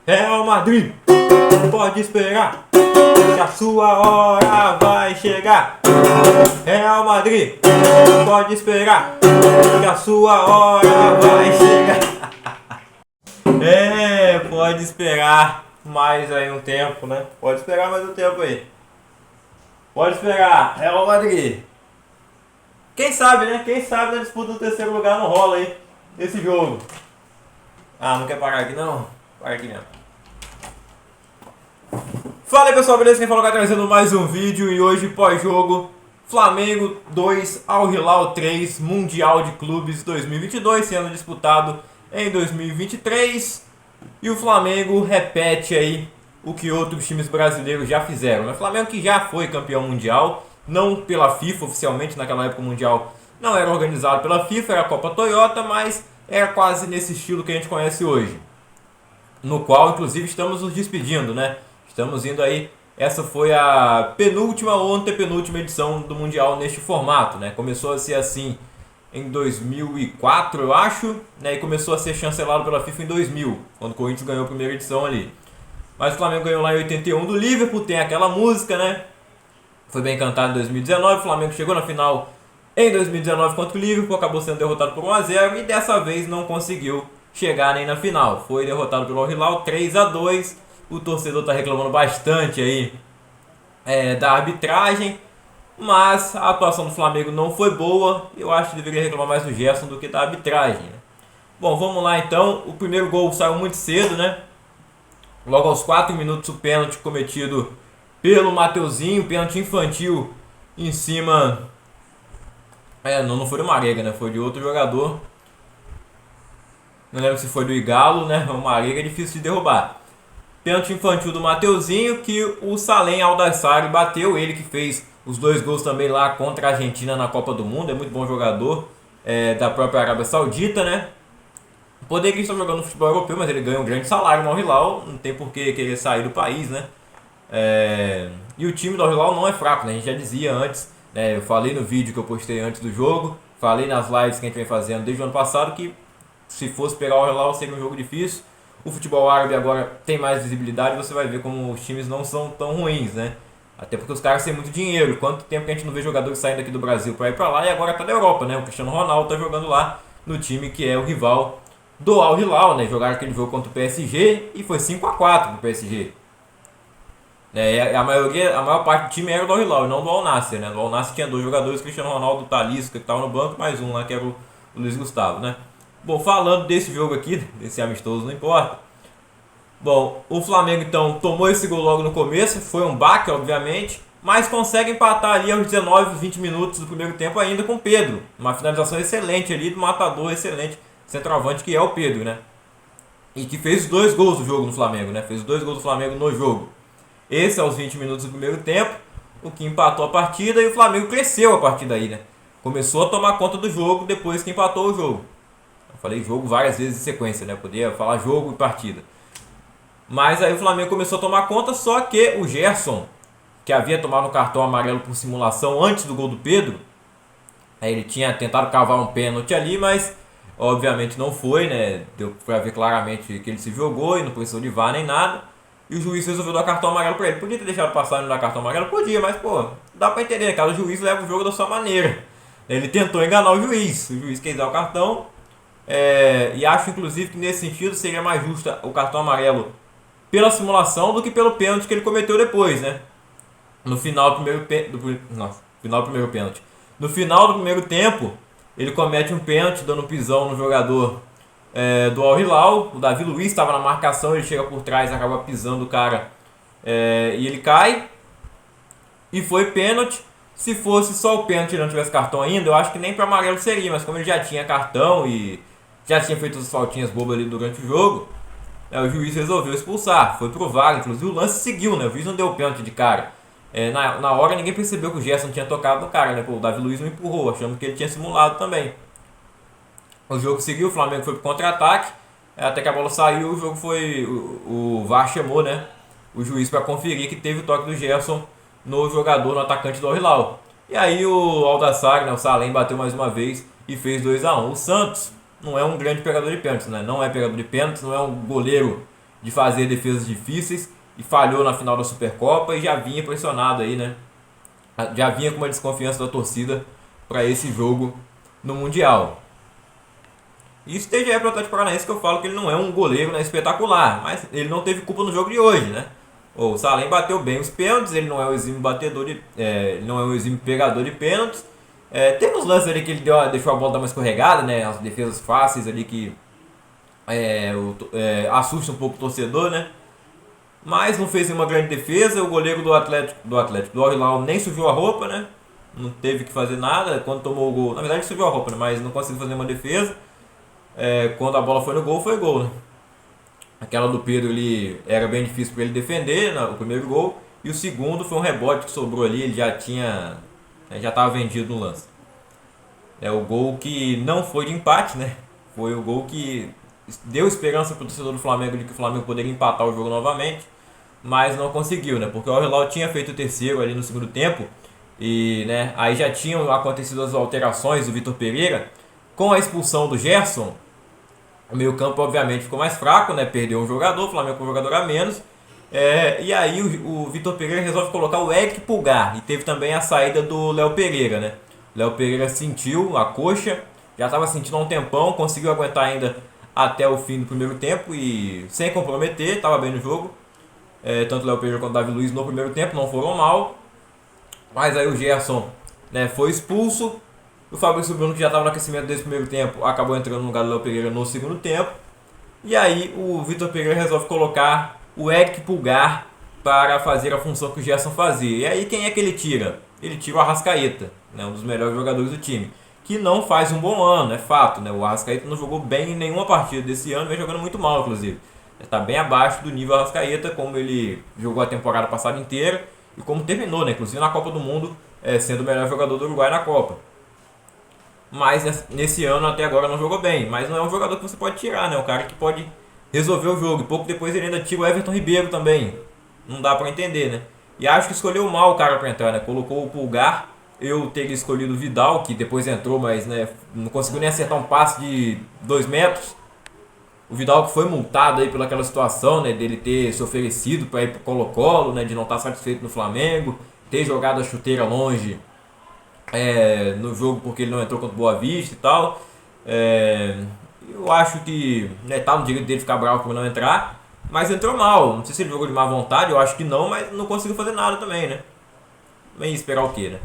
Real Madrid, pode esperar, que a sua hora vai chegar. Real Madrid, pode esperar, que a sua hora vai chegar. Pode esperar mais aí um tempo, né? Pode esperar mais um tempo aí. Pode esperar, Real Madrid. Quem sabe, né? Quem sabe na disputa do terceiro lugar não rola aí esse jogo. Ah, não quer parar aqui não? Para aqui mesmo. Fala aí pessoal, beleza? Quem falou que tá trazendo mais um vídeo e hoje pós-jogo Flamengo 2, Al Hilal 3, Mundial de Clubes 2022 sendo disputado em 2023 e o Flamengo repete aí o que outros times brasileiros já fizeram. O Flamengo que já foi campeão mundial, não pela FIFA oficialmente, naquela época o Mundial não era organizado pela FIFA, era a Copa Toyota, mas era quase nesse estilo que a gente conhece hoje. No qual inclusive estamos nos despedindo, né? Estamos indo aí, essa foi a penúltima ou antepenúltima edição do Mundial neste formato, né? Começou a ser assim em 2004, eu acho, né? E começou a ser chancelado pela FIFA em 2000, quando o Corinthians ganhou a primeira edição ali. Mas o Flamengo ganhou lá em 81 do Liverpool, tem aquela música, né? Foi bem cantado em 2019, o Flamengo chegou na final em 2019 contra o Liverpool, acabou sendo derrotado por 1-0 e dessa vez não conseguiu chegar nem na final. Foi derrotado pelo Al Hilal 3-2. O torcedor está reclamando bastante aí da arbitragem, mas a atuação do Flamengo não foi boa. Eu acho que deveria reclamar mais do Gerson do que da arbitragem, né? Bom, vamos lá então. O primeiro gol saiu muito cedo, né? Logo aos 4 minutos o pênalti cometido pelo Mateuzinho, pênalti infantil em cima... não foi do Marega, né? Foi de outro jogador. Não lembro se foi do Igalo, né? O Marega é difícil de derrubar. Pênalti infantil do Mateuzinho que o Salem Aldassari bateu, ele que fez os 2 gols também lá contra a Argentina na Copa do Mundo, é muito bom jogador da própria Arábia Saudita, né? Poderia estar jogando no futebol europeu, mas ele ganha um grande salário no Al Hilal, não tem por que querer sair do país, né? E o time do Al Hilal não é fraco, né? A gente já dizia antes, né? Eu falei no vídeo que eu postei antes do jogo, falei nas lives que a gente vem fazendo desde o ano passado que se fosse pegar o Al Hilal seria um jogo difícil. O futebol árabe agora tem mais visibilidade, você vai ver como os times não são tão ruins, né? Até porque os caras têm muito dinheiro. Quanto tempo que a gente não vê jogadores saindo aqui do Brasil para ir para lá e agora tá da Europa, né? O Cristiano Ronaldo tá jogando lá no time que é o rival do Al Hilal, né? Jogaram aquele jogo contra o PSG e foi 5-4 pro PSG. A maior parte do time era do Al Hilal e não do Al Nassr, né? Do Al Nassr tinha 2 jogadores, Cristiano Ronaldo, Talisca que estava no banco, mais um lá que era o Luiz Gustavo, né? Bom, falando desse jogo aqui, desse amistoso, não importa. Bom, o Flamengo então tomou esse gol logo no começo, foi um baque, obviamente, mas consegue empatar ali aos 19, 20 minutos do primeiro tempo ainda com o Pedro. Uma finalização excelente ali, do matador excelente, centroavante que é o Pedro, né? E que fez os 2 gols do jogo no Flamengo, né? Fez os 2 gols do Flamengo no jogo. Esse aos 20 minutos do primeiro tempo, o que empatou a partida e o Flamengo cresceu a partir daí, né? Começou a tomar conta do jogo depois que empatou o jogo. Falei jogo várias vezes em sequência, né? Podia falar jogo e partida. Mas aí o Flamengo começou a tomar conta, só que o Gerson, que havia tomado um cartão amarelo por simulação antes do gol do Pedro, ele tinha tentado cavar um pênalti ali, mas obviamente não foi, né? Deu pra ver claramente que ele se jogou e não precisou de VAR nem nada. E o juiz resolveu dar cartão amarelo pra ele. Podia ter deixado passar e não dar cartão amarelo? Podia, mas pô, dá pra entender, né? Cada juiz leva o jogo da sua maneira. Ele tentou enganar o juiz quis dar o cartão. E acho inclusive que nesse sentido seria mais justo o cartão amarelo pela simulação do que pelo pênalti que ele cometeu depois, né? No final do primeiro pênalti. No final do primeiro tempo, ele comete um pênalti dando um pisão no jogador do Al Hilal. O Davi Luiz estava na marcação, ele chega por trás, acaba pisando o cara e ele cai. E foi pênalti. Se fosse só o pênalti e não tivesse cartão ainda, eu acho que nem para amarelo seria, mas como ele já tinha cartão e já tinha feito as faltinhas bobas ali durante o jogo, o juiz resolveu expulsar. Foi pro VAR, inclusive o lance seguiu, né? O juiz não deu pênalti de cara. Na hora ninguém percebeu que o Gerson tinha tocado no cara, né? Pô, o Davi Luiz não empurrou, achando que ele tinha simulado também. O jogo seguiu, o Flamengo foi pro contra-ataque, até que a bola saiu, o jogo foi... O VAR chamou, né? O juiz para conferir que teve o toque do Gerson no jogador, no atacante do Al Hilal. E aí o Aldassari, né, o Salem, bateu mais uma vez e fez 2-1. O Santos não é um grande pegador de pênaltis, né? Não é pegador de pênaltis, não é um goleiro de fazer defesas difíceis e falhou na final da Supercopa e já vinha pressionado aí, né? Já vinha com uma desconfiança da torcida para esse jogo no Mundial. Isso desde a época do Atlético Paranaense que eu falo que ele não é um goleiro, né, espetacular, mas ele não teve culpa no jogo de hoje, né? O Salem bateu bem os pênaltis, ele não é um exímio batedor ele não é um exímio pegador de pênaltis. Tem uns lances ali que ele deixou a bola dar uma escorregada, né? As defesas fáceis ali que assusta um pouco o torcedor, né? Mas não fez nenhuma grande defesa. O goleiro do Al Hilal nem sujou a roupa, né? Não teve que fazer nada quando tomou o gol. Na verdade sujou a roupa, né? Mas não conseguiu fazer nenhuma defesa. Quando a bola foi no gol, foi gol, né? Aquela do Pedro ali era bem difícil para ele defender, né, o primeiro gol. E o segundo foi um rebote que sobrou ali, ele já estava vendido no lance. É o gol que não foi de empate, né? Foi o gol que deu esperança para o torcedor do Flamengo de que o Flamengo poderia empatar o jogo novamente, mas não conseguiu, né? Porque o Al Hilal tinha feito o terceiro ali no segundo tempo e, né, aí já tinham acontecido as alterações do Vitor Pereira com a expulsão do Gerson. O meio campo obviamente ficou mais fraco, né? Perdeu um jogador, o Flamengo com um jogador a menos. E aí o Vitor Pereira resolve colocar o Eric Pulgar. E teve também a saída do Léo Pereira, né? O Léo Pereira sentiu a coxa, já estava sentindo há um tempão, conseguiu aguentar ainda até o fim do primeiro tempo e sem comprometer, estava bem no jogo. Tanto o Léo Pereira quanto o Davi Luiz no primeiro tempo não foram mal. Mas aí o Gerson, né, foi expulso. O Fabrício Bruno, que já estava no aquecimento desse primeiro tempo, acabou entrando no lugar do Léo Pereira no segundo tempo. E aí o Vitor Pereira resolve colocar o Eric Pulgar para fazer a função que o Gerson fazia. E aí quem é que ele tira? Ele tira o Arrascaeta, né, um dos melhores jogadores do time, que não faz um bom ano, é fato, né? O Arrascaeta não jogou bem em nenhuma partida desse ano, vem jogando muito mal, inclusive. Está bem abaixo do nível Arrascaeta, como ele jogou a temporada passada inteira e como terminou, né? Inclusive na Copa do Mundo, sendo o melhor jogador do Uruguai na Copa. Mas nesse ano até agora não jogou bem. Mas não é um jogador que você pode tirar, né? Um cara que pode resolver o jogo. E pouco depois ele ainda tira o Everton Ribeiro também. Não dá pra entender, né? E acho que escolheu mal o cara pra entrar, né? Colocou o Pulgar. Eu teria escolhido o Vidal, que depois entrou, mas, né, não conseguiu nem acertar um passe de 2 metros. O Vidal que foi multado aí pelaquela situação, né? Dele ter se oferecido pra ir pro Colo-Colo, né? De não estar satisfeito no Flamengo. Ter jogado a chuteira longe no jogo porque ele não entrou contra o Boa Vista e tal. Eu acho que, né, tá no direito dele ficar bravo por não entrar, mas entrou mal. Não sei se ele jogou de má vontade, eu acho que não, mas não conseguiu fazer nada também, né? Bem, esperar o quê, né?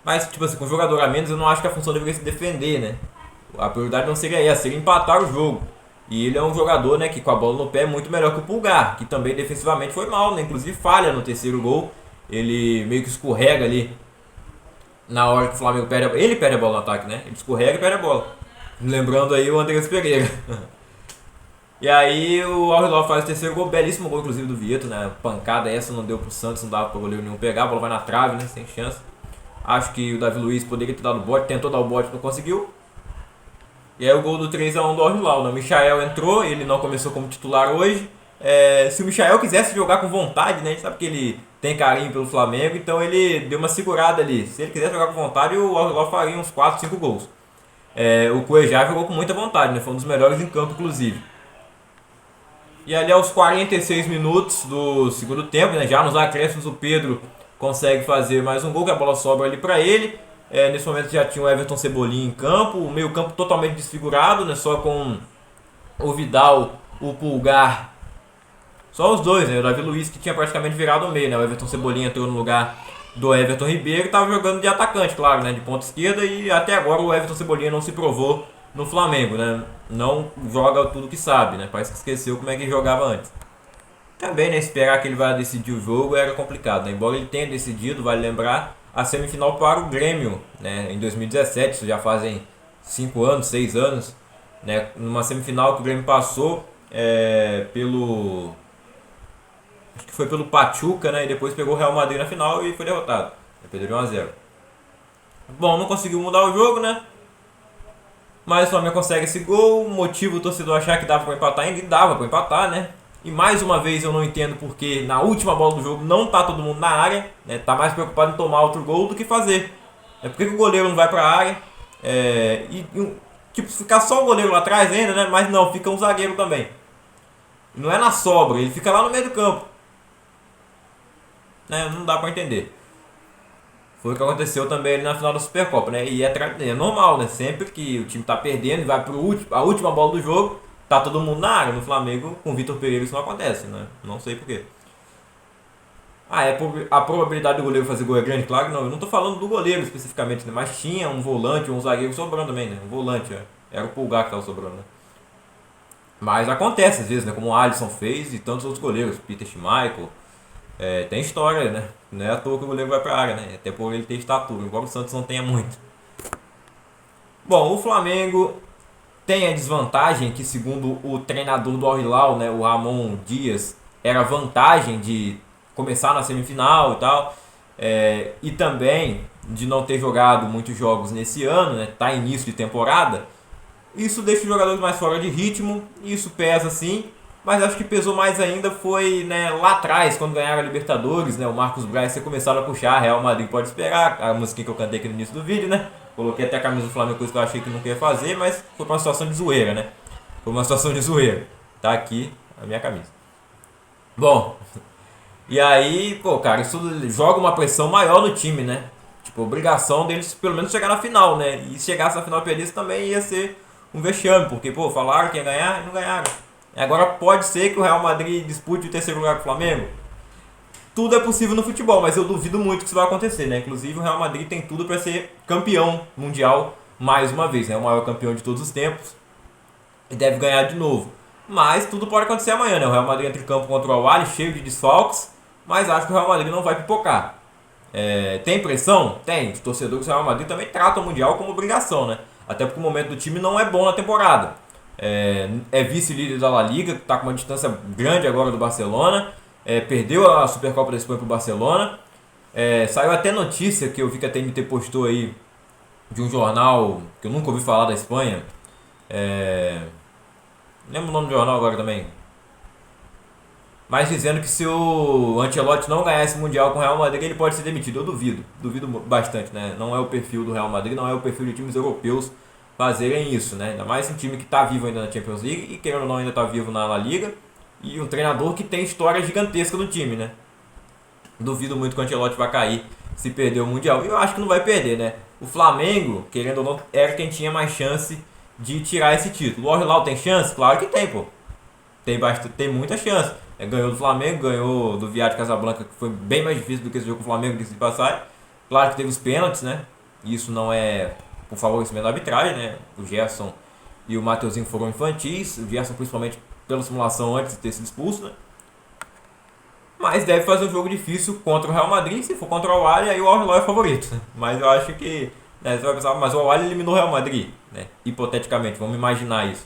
Mas, tipo assim, com jogador a menos, eu não acho que a função deveria se defender, né? A prioridade não seria essa, seria empatar o jogo. E ele é um jogador, né, que com a bola no pé é muito melhor que o Pulgar, que também defensivamente foi mal, né? Inclusive falha no terceiro gol. Ele meio que escorrega ali na hora que o Flamengo perde a bola. Ele perde a bola no ataque, né? Ele escorrega e perde a bola. Lembrando aí o Andrés Pereira. E aí o Al Hilal faz o terceiro gol, belíssimo gol inclusive do Vieto, né? Pancada essa não deu pro Santos, não dava pro goleiro nenhum pegar, a bola vai na trave, né? Sem chance. Acho que o Davi Luiz poderia ter dado o bote, tentou dar o bote, não conseguiu. E aí o gol do 3-1 do Al Hilal, né? O Michael entrou, ele não começou como titular hoje. Se o Michael quisesse jogar com vontade, né? A gente sabe que ele tem carinho pelo Flamengo, então ele deu uma segurada ali. Se ele quisesse jogar com vontade, o Al Hilal faria uns 4, 5 gols. O Cuejá jogou com muita vontade, né? Foi um dos melhores em campo, inclusive. E ali aos 46 minutos do segundo tempo, né? Já nos acréscimos, o Pedro consegue fazer mais um gol, que a bola sobra ali para ele. Nesse momento já tinha o Everton Cebolinha em campo, o meio campo totalmente desfigurado, né? Só com o Vidal, o Pulgar. Só os dois, né? O Davi Luiz que tinha praticamente virado o meio, né? O Everton Cebolinha entrou no lugar do Everton Ribeiro e estava jogando de atacante, claro, né? De ponta esquerda, e até agora o Everton Cebolinha não se provou no Flamengo, né? Não joga tudo que sabe, né? Parece que esqueceu como é que ele jogava antes. Também, né? Esperar que ele vá decidir o jogo era complicado, né? Embora ele tenha decidido, vale lembrar, a semifinal para o Grêmio, né? Em 2017, isso já fazem 5 anos, 6 anos, né? Numa semifinal que o Grêmio passou pelo... Acho que foi pelo Pachuca, né? E depois pegou o Real Madrid na final e foi derrotado. Perdeu de 1-0. Bom, não conseguiu mudar o jogo, né? Mas o Flamengo consegue esse gol. Motiva o torcedor achar que dava para empatar ainda. E dava para empatar, né? E mais uma vez eu não entendo porque na última bola do jogo não tá todo mundo na área, né? Tá mais preocupado em tomar outro gol do que fazer. Por que o goleiro não vai para a área? Tipo, ficar só o goleiro lá atrás ainda, né? Mas não, fica um zagueiro também. Não é na sobra, ele fica lá no meio do campo. Né? Não dá pra entender. Foi o que aconteceu também ali na final da Supercopa, né? E é normal, né? Sempre que o time tá perdendo e vai pro a última bola do jogo, tá todo mundo na área. No Flamengo, com o Vitor Pereira isso não acontece, né? Não sei porquê. A probabilidade do goleiro fazer gol é grande? Claro que não. Eu não tô falando do goleiro especificamente, né? Mas tinha um volante, um zagueiro sobrando também, né? Um volante, era o Pulgar que tava sobrando, né? Mas acontece às vezes, né? Como o Alisson fez e tantos outros goleiros, Peter Schmeichel. Tem história, né? Não é à toa que o goleiro vai pra área, né? Até por ele ter estatura, embora o Santos não tenha muito. Bom, o Flamengo tem a desvantagem que, segundo o treinador do Al Hilal, né, o Ramon Dias, era vantagem de começar na semifinal e tal. E também de não ter jogado muitos jogos nesse ano, né? Tá início de temporada. Isso deixa os jogadores mais fora de ritmo, isso pesa sim, mas acho que pesou mais ainda foi, né, lá atrás, quando ganharam a Libertadores, né, o Marcos Braz ter começado a puxar, Real Madrid pode esperar, a musiquinha que eu cantei aqui no início do vídeo, né, coloquei até a camisa do Flamengo, coisa que eu achei que não ia fazer, mas foi uma situação de zoeira, né, foi uma situação de zoeira, tá aqui a minha camisa. Bom, e aí, pô, cara, isso joga uma pressão maior no time, né, tipo, obrigação deles pelo menos chegar na final, né, e se chegasse na final e perdesse também ia ser um vexame, porque, pô, falaram que ia ganhar e não ganharam. Agora pode ser que o Real Madrid dispute o terceiro lugar com o Flamengo. Tudo é possível no futebol, mas eu duvido muito que isso vai acontecer, né? Inclusive o Real Madrid tem tudo para ser campeão mundial mais uma vez, né? O maior campeão de todos os tempos e deve ganhar de novo. Mas tudo pode acontecer amanhã, né? O Real Madrid entra em campo contra o Al-Ahly, cheio de desfalques, mas acho que o Real Madrid não vai pipocar. Tem pressão? Tem. Os torcedores do Real Madrid também tratam o Mundial como obrigação, né? Até porque o momento do time não é bom na temporada. Vice-líder da La Liga, está com uma distância grande agora do Barcelona. Perdeu a Supercopa da Espanha para o Barcelona. Saiu até notícia que eu vi que a TNT postou aí de um jornal que eu nunca ouvi falar da Espanha. Não lembro o nome do jornal agora também. Mas dizendo que se o Ancelotti não ganhar esse Mundial com o Real Madrid, ele pode ser demitido. Eu duvido bastante, né? Não é o perfil do Real Madrid, não é o perfil de times europeus fazerem isso, né? Ainda mais um time que está vivo ainda na Champions League e querendo ou não ainda está vivo na La Liga e um treinador que tem história gigantesca no time, né? Duvido muito que o Ancelotti vai cair se perder o Mundial. E eu acho que não vai perder, né? O Flamengo, querendo ou não, era quem tinha mais chance de tirar esse título. O Al Hilal tem chance? Claro que tem, pô. Tem muita chance. Ganhou do Flamengo, ganhou do Vitória de Casablanca, que foi bem mais difícil do que esse jogo com o Flamengo, disse de passagem. Claro que teve os pênaltis, né? Isso não é por favorecimento da arbitragem, né? O Gerson e o Mateuzinho foram infantis, o Gerson principalmente pela simulação antes de ter sido expulso, né? Mas deve fazer um jogo difícil contra o Real Madrid, se for contra o Al-Ahly, aí o Al Hilal é favorito, né? Mas eu acho que, né, você vai pensar, mas o Al-Ahly eliminou o Real Madrid, né? Hipoteticamente, vamos imaginar isso.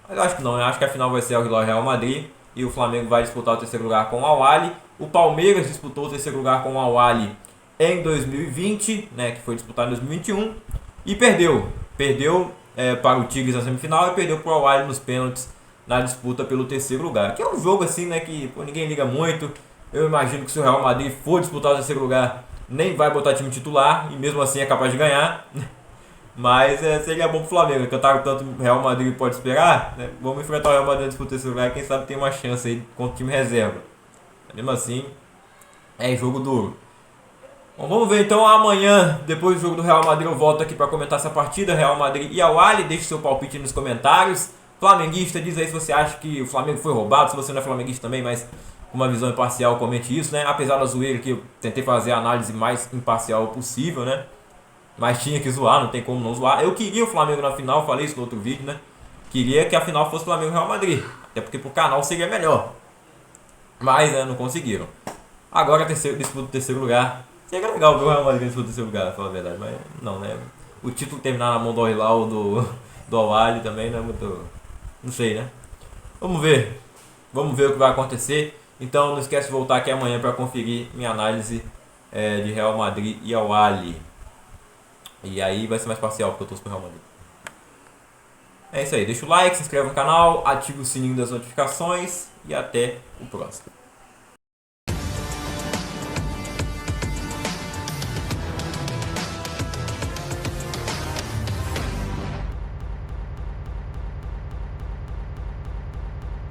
Mas eu acho que não, eu acho que a final vai ser Al Hilal e Real Madrid e o Flamengo vai disputar o terceiro lugar com o Al-Ahly. O Palmeiras disputou o terceiro lugar com o Al-Ahly em 2020, né, que foi disputado em 2021 e perdeu para o Tigres na semifinal e perdeu para o Al-Ahly nos pênaltis na disputa pelo terceiro lugar. Que é um jogo assim, né, que ninguém liga muito. Eu imagino que se o Real Madrid for disputar o terceiro lugar, nem vai botar time titular e mesmo assim é capaz de ganhar. Mas seria bom pro Flamengo, cantaram tanto Real Madrid pode esperar, né? Vamos enfrentar o Real Madrid na disputa desse lugar, quem sabe tem uma chance aí contra o time reserva. Mesmo assim, é jogo duro. Bom, vamos ver então amanhã, depois do jogo do Real Madrid, eu volto aqui para comentar essa partida, Real Madrid e Al-Ahly. Deixe seu palpite nos comentários. Flamenguista, diz aí se você acha que o Flamengo foi roubado, se você não é flamenguista também, mas com uma visão imparcial, comente isso, né? Apesar da zoeira que eu tentei fazer a análise mais imparcial possível, né? Mas tinha que zoar, não tem como não zoar. Eu queria o Flamengo na final, falei isso no outro vídeo, né? Queria que a final fosse Flamengo e Real Madrid. Até porque pro canal seria melhor. Mas, né, não conseguiram. Agora disputa o terceiro lugar. Seria legal ver o Real Madrid disputa o terceiro lugar, pra falar a verdade. Mas não, né? O título terminar na mão do Al Hilal ou do Al-Ahly também não é muito... Não sei, né? Vamos ver. Vamos ver o que vai acontecer. Então não esquece de voltar aqui amanhã para conferir minha análise de Real Madrid e Al-Ahly. E aí vai ser mais parcial porque eu torço pro Real Madrid. É isso aí, deixa o like, se inscreve no canal, ativa o sininho das notificações e até o próximo.